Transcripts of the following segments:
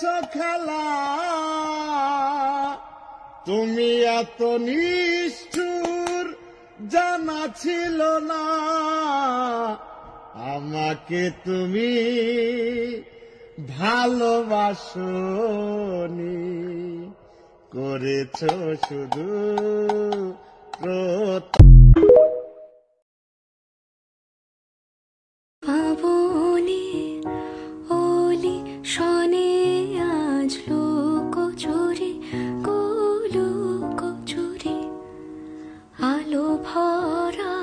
করেছ খেলা, তুমি এত নিষ্ঠুর জানা ছিল না। আমাকে তুমি ভালোবাসনি, করেছ শুধু আবনি ওলি শনে আজ লোক চুরি গোলোক চুরি, আলো ভরা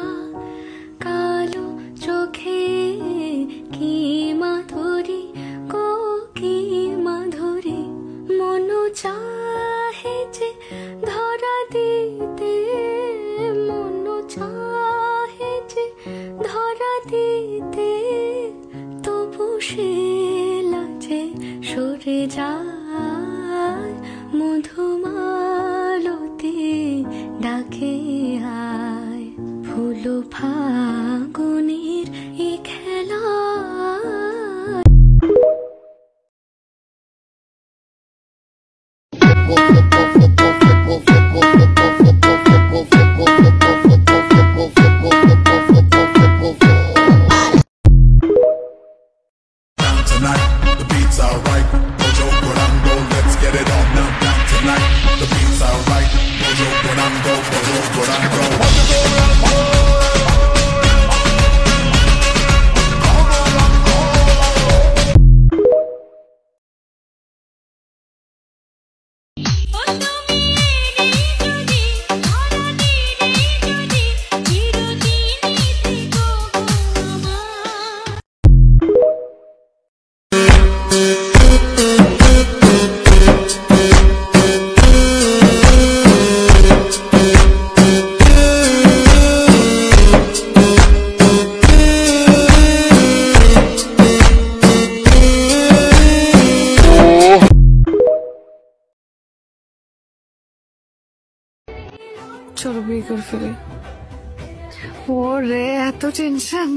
কালো চোখে কি মাধুরী গো কি মাধুরী, মন চাহে যে ধরা দিতে, মন চাহে যে ধরা দিতে, তবু সে লাজে সরে যায়। মধুমালতি ডাকে আয়, ফুল ফাগুনের এই খেলা। Tonight, the beats are right. Mojo Guarango, let's get it on now. Down tonight, the beats are right. Mojo Guarango, Mojo Guarango. চলো বিয়ে করে ফেলি। ওরে এত টেনশন,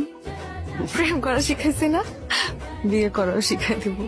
প্রেম করা শিখাইছি না, বিয়ে করাও শিখাই দিব।